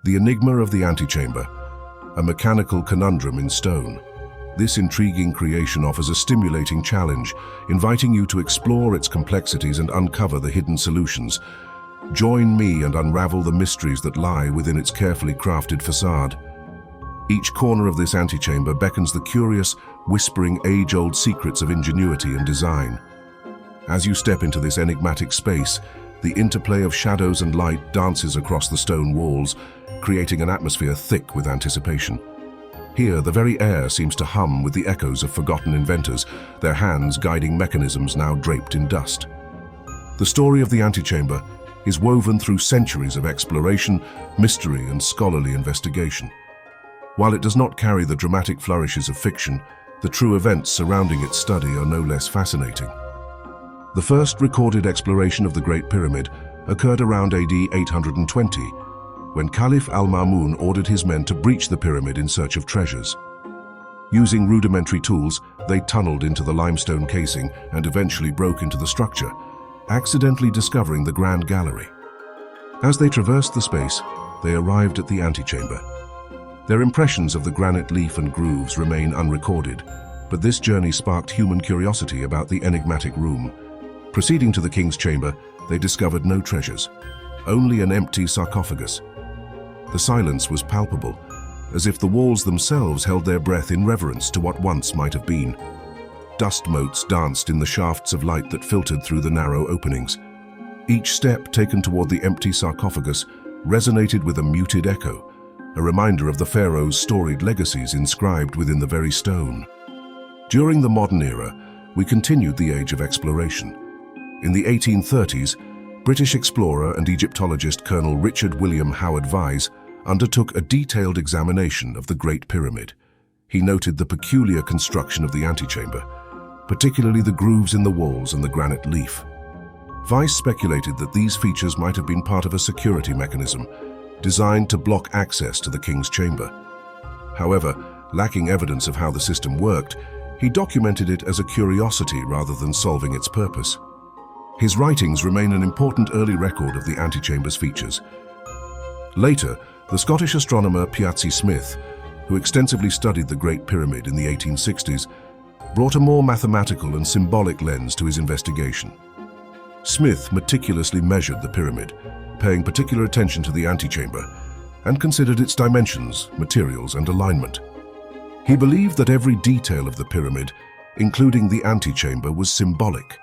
The Enigma of the Antechamber, a mechanical conundrum in stone. This intriguing creation offers a stimulating challenge, inviting you to explore its complexities and uncover the hidden solutions. Join me and unravel the mysteries that lie within its carefully crafted facade. Each corner of this antechamber beckons the curious, whispering age-old secrets of ingenuity and design. As you step into this enigmatic space, the interplay of shadows and light dances across the stone walls, creating an atmosphere thick with anticipation. Here, the very air seems to hum with the echoes of forgotten inventors, their hands guiding mechanisms now draped in dust. The story of the antechamber is woven through centuries of exploration, mystery, and scholarly investigation. While it does not carry the dramatic flourishes of fiction, the true events surrounding its study are no less fascinating. The first recorded exploration of the Great Pyramid occurred around AD 820, when Caliph al-Ma'mun ordered his men to breach the pyramid in search of treasures. Using rudimentary tools, they tunneled into the limestone casing and eventually broke into the structure, accidentally discovering the Grand Gallery. As they traversed the space, they arrived at the antechamber. Their impressions of the granite leaf and grooves remain unrecorded, but this journey sparked human curiosity about the enigmatic room. Proceeding to the king's chamber, they discovered no treasures, only an empty sarcophagus. The silence was palpable, as if the walls themselves held their breath in reverence to what once might have been. Dust motes danced in the shafts of light that filtered through the narrow openings. Each step taken toward the empty sarcophagus resonated with a muted echo, a reminder of the pharaoh's storied legacies inscribed within the very stone. During the modern era, we continued the age of exploration. In the 1830s, British explorer and Egyptologist Colonel Richard William Howard Vyse undertook a detailed examination of the Great Pyramid. He noted the peculiar construction of the antechamber, particularly the grooves in the walls and the granite leaf. Vyse speculated that these features might have been part of a security mechanism designed to block access to the king's chamber. However, lacking evidence of how the system worked, he documented it as a curiosity rather than solving its purpose. His writings remain an important early record of the antechamber's features. Later, the Scottish astronomer Piazzi Smyth, who extensively studied the Great Pyramid in the 1860s, brought a more mathematical and symbolic lens to his investigation. Smyth meticulously measured the pyramid, paying particular attention to the antechamber, and considered its dimensions, materials, and alignment. He believed that every detail of the pyramid, including the antechamber, was symbolic,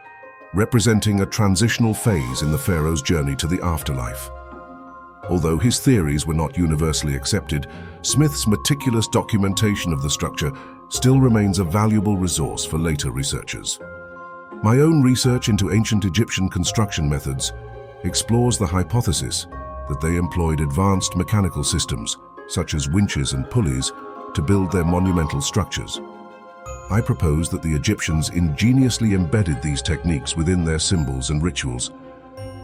representing a transitional phase in the pharaoh's journey to the afterlife. Although his theories were not universally accepted, Smith's meticulous documentation of the structure still remains a valuable resource for later researchers. My own research into ancient Egyptian construction methods explores the hypothesis that they employed advanced mechanical systems, such as winches and pulleys, to build their monumental structures. I propose that the Egyptians ingeniously embedded these techniques within their symbols and rituals.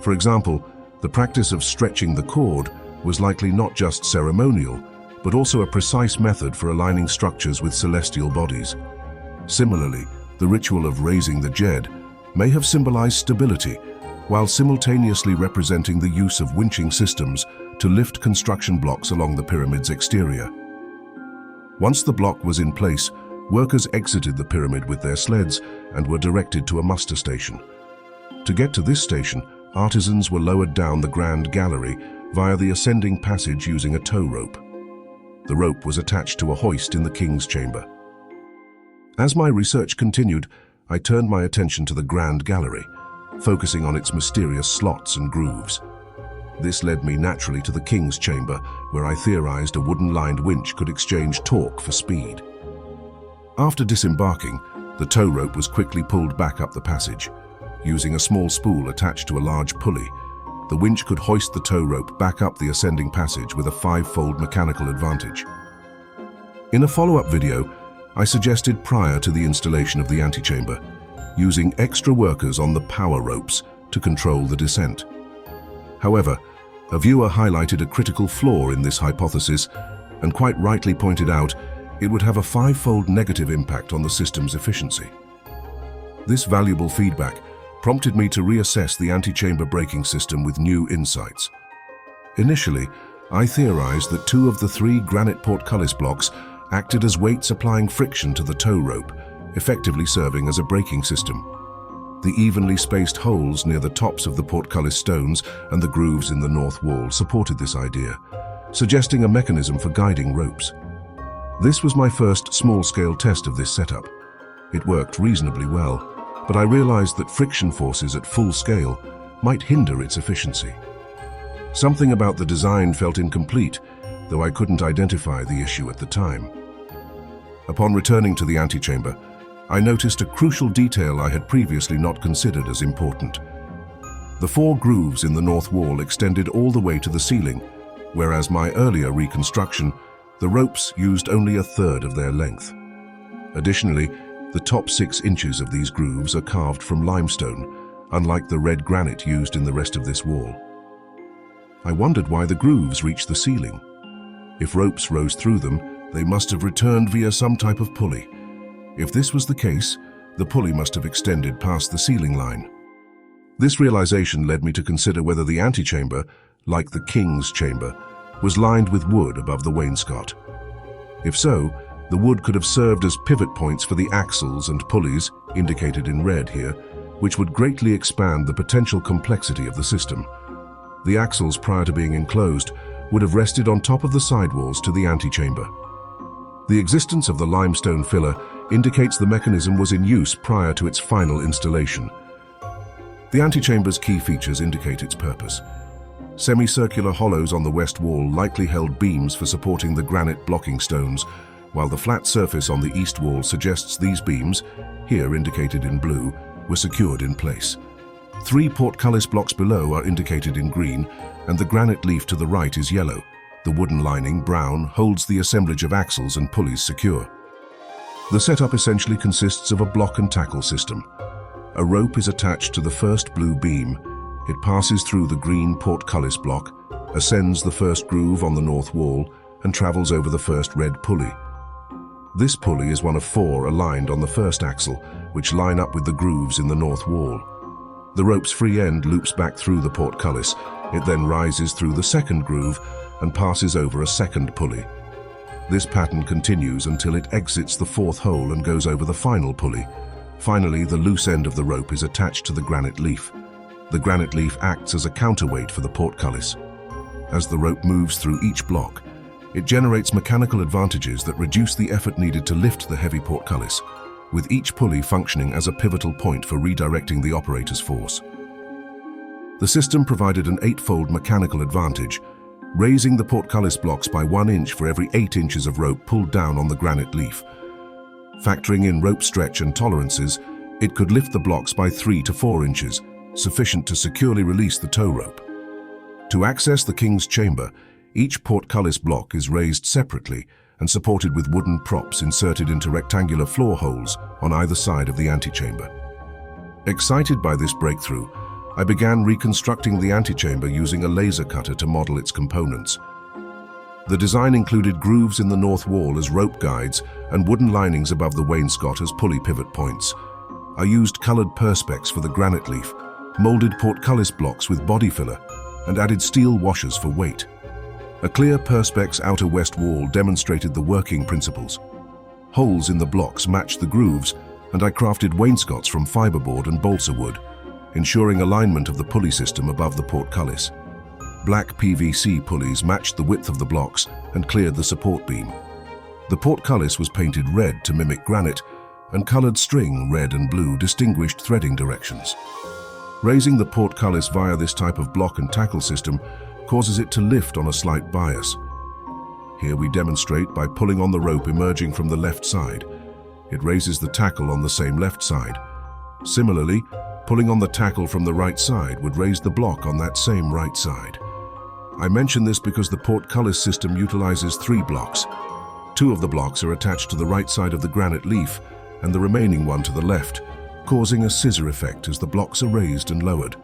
For example, the practice of stretching the cord was likely not just ceremonial, but also a precise method for aligning structures with celestial bodies. Similarly, the ritual of raising the djed may have symbolized stability, while simultaneously representing the use of winching systems to lift construction blocks along the pyramid's exterior. Once the block was in place, workers exited the pyramid with their sleds and were directed to a muster station. To get to this station, artisans were lowered down the Grand Gallery via the ascending passage using a tow rope. The rope was attached to a hoist in the king's chamber. As my research continued, I turned my attention to the Grand Gallery, focusing on its mysterious slots and grooves. This led me naturally to the king's chamber, where I theorized a wooden-lined winch could exchange torque for speed. After disembarking, the tow rope was quickly pulled back up the passage. Using a small spool attached to a large pulley, the winch could hoist the tow rope back up the ascending passage with a five-fold mechanical advantage. In a follow-up video, I suggested prior to the installation of the antechamber, using extra workers on the power ropes to control the descent. However, a viewer highlighted a critical flaw in this hypothesis and quite rightly pointed out it would have a five-fold negative impact on the system's efficiency. This valuable feedback prompted me to reassess the antechamber braking system with new insights. Initially, I theorized that 2 of the 3 granite portcullis blocks acted as weights applying friction to the tow rope, effectively serving as a braking system. The evenly spaced holes near the tops of the portcullis stones and the grooves in the north wall supported this idea, suggesting a mechanism for guiding ropes. This was my first small-scale test of this setup. It worked reasonably well, but I realized that friction forces at full scale might hinder its efficiency. Something about the design felt incomplete, though I couldn't identify the issue at the time. Upon returning to the antechamber, I noticed a crucial detail I had previously not considered as important. The 4 grooves in the north wall extended all the way to the ceiling, whereas my earlier reconstruction, the ropes used only 1/3 of their length. Additionally, the top 6 inches of these grooves are carved from limestone, unlike the red granite used in the rest of this wall. I wondered why the grooves reached the ceiling. If ropes rose through them, they must have returned via some type of pulley. If this was the case, the pulley must have extended past the ceiling line. This realization led me to consider whether the antechamber, like the king's chamber, was lined with wood above the wainscot. If so, the wood could have served as pivot points for the axles and pulleys, indicated in red here, which would greatly expand the potential complexity of the system. The axles, prior to being enclosed, would have rested on top of the sidewalls to the antechamber. The existence of the limestone filler indicates the mechanism was in use prior to its final installation. The antechamber's key features indicate its purpose. Semicircular hollows on the west wall likely held beams for supporting the granite blocking stones, while the flat surface on the east wall suggests these beams, here indicated in blue, were secured in place. 3 portcullis blocks below are indicated in green, and the granite leaf to the right is yellow. The wooden lining, brown, holds the assemblage of axles and pulleys secure. The setup essentially consists of a block and tackle system. A rope is attached to the first blue beam. It passes through the green portcullis block, ascends the first groove on the north wall, and travels over the first red pulley. This pulley is one of 4 aligned on the first axle, which line up with the grooves in the north wall. The rope's free end loops back through the portcullis. It then rises through the second groove and passes over a second pulley. This pattern continues until it exits the 4th hole and goes over the final pulley. Finally, the loose end of the rope is attached to the granite leaf. The granite leaf acts as a counterweight for the portcullis. As the rope moves through each block, it generates mechanical advantages that reduce the effort needed to lift the heavy portcullis, with each pulley functioning as a pivotal point for redirecting the operator's force. The system provided an 8-fold mechanical advantage, raising the portcullis blocks by 1 inch for every 8 inches of rope pulled down on the granite leaf. Factoring in rope stretch and tolerances, it could lift the blocks by 3 to 4 inches, sufficient to securely release the tow rope. To access the king's chamber, each portcullis block is raised separately and supported with wooden props inserted into rectangular floor holes on either side of the antechamber. Excited by this breakthrough, I began reconstructing the antechamber using a laser cutter to model its components. The design included grooves in the north wall as rope guides and wooden linings above the wainscot as pulley pivot points. I used colored perspex for the granite leaf, molded portcullis blocks with body filler, and added steel washers for weight. A clear perspex outer west wall demonstrated the working principles. Holes in the blocks matched the grooves, and I crafted wainscots from fiberboard and balsa wood, ensuring alignment of the pulley system above the portcullis. Black PVC pulleys matched the width of the blocks and cleared the support beam. The portcullis was painted red to mimic granite, and colored string, red and blue, distinguished threading directions. Raising the portcullis via this type of block and tackle system causes it to lift on a slight bias. Here we demonstrate by pulling on the rope emerging from the left side. It raises the tackle on the same left side. Similarly, pulling on the tackle from the right side would raise the block on that same right side. I mention this because the portcullis system utilizes 3 blocks. 2 of the blocks are attached to the right side of the granite leaf and the remaining one to the left, causing a scissor effect as the blocks are raised and lowered.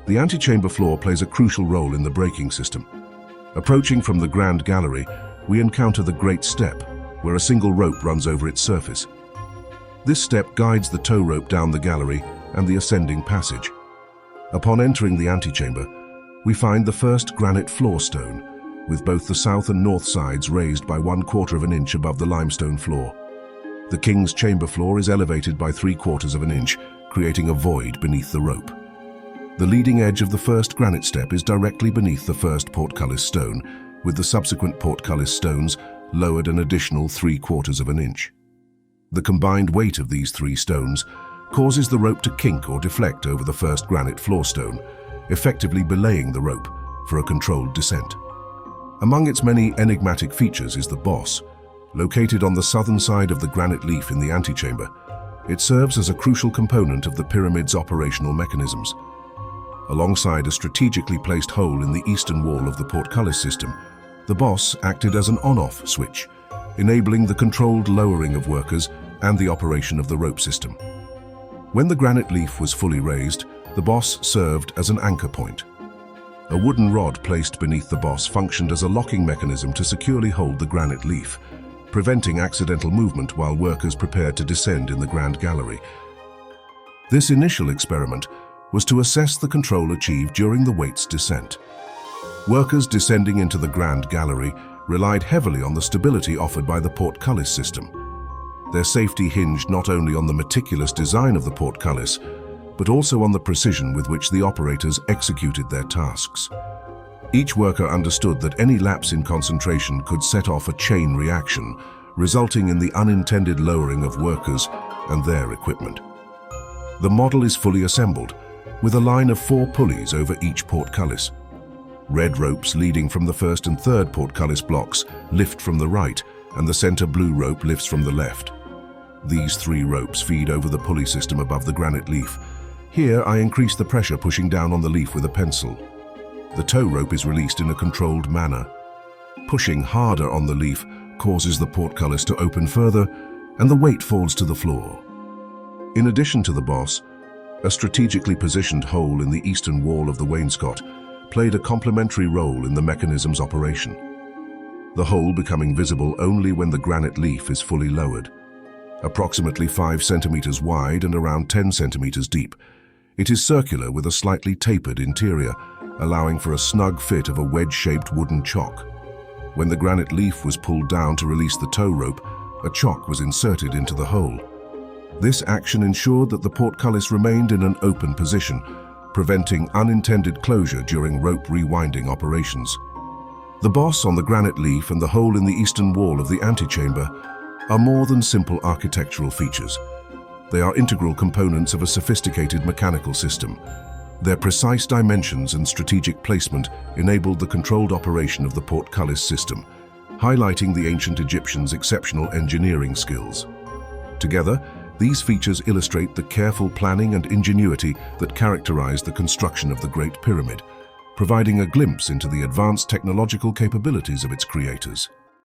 The antechamber floor plays a crucial role in the braking system. Approaching from the Grand Gallery, we encounter the Great Step, where a single rope runs over its surface. This step guides the tow rope down the gallery and the ascending passage. Upon entering the antechamber, we find the first granite floor stone, with both the south and north sides raised by 1/4 of an inch above the limestone floor. The king's chamber floor is elevated by 3/4 of an inch, creating a void beneath the rope. The leading edge of the first granite step is directly beneath the first portcullis stone, with the subsequent portcullis stones lowered an additional 3/4 of an inch. The combined weight of these 3 stones causes the rope to kink or deflect over the first granite floor stone, effectively belaying the rope for a controlled descent. Among its many enigmatic features is the boss. Located on the southern side of the granite leaf in the antechamber, it serves as a crucial component of the pyramid's operational mechanisms. Alongside a strategically placed hole in the eastern wall of the portcullis system, the boss acted as an on-off switch, enabling the controlled lowering of workers and the operation of the rope system. When the granite leaf was fully raised, the boss served as an anchor point. A wooden rod placed beneath the boss functioned as a locking mechanism to securely hold the granite leaf, preventing accidental movement while workers prepared to descend in the grand gallery. This initial experiment was to assess the control achieved during the weight's descent. Workers descending into the grand gallery relied heavily on the stability offered by the portcullis system. Their safety hinged not only on the meticulous design of the portcullis, but also on the precision with which the operators executed their tasks. Each worker understood that any lapse in concentration could set off a chain reaction, resulting in the unintended lowering of workers and their equipment. The model is fully assembled, with a line of 4 pulleys over each portcullis. Red ropes leading from the first and third portcullis blocks lift from the right, and the center blue rope lifts from the left. These 3 ropes feed over the pulley system above the granite leaf. Here, I increase the pressure pushing down on the leaf with a pencil. The tow rope is released in a controlled manner. Pushing harder on the leaf causes the portcullis to open further, and the weight falls to the floor. In addition to the boss, a strategically positioned hole in the eastern wall of the wainscot played a complementary role in the mechanism's operation. The hole becoming visible only when the granite leaf is fully lowered. Approximately 5 centimeters wide and around 10 centimeters deep, it is circular with a slightly tapered interior, allowing for a snug fit of a wedge-shaped wooden chock. When the granite leaf was pulled down to release the tow rope, a chock was inserted into the hole. This action ensured that the portcullis remained in an open position, preventing unintended closure during rope rewinding operations. The boss on the granite leaf and the hole in the eastern wall of the antechamber are more than simple architectural features. They are integral components of a sophisticated mechanical system. Their precise dimensions and strategic placement enabled the controlled operation of the portcullis system, highlighting the ancient Egyptians' exceptional engineering skills. Together, these features illustrate the careful planning and ingenuity that characterized the construction of the Great Pyramid, providing a glimpse into the advanced technological capabilities of its creators.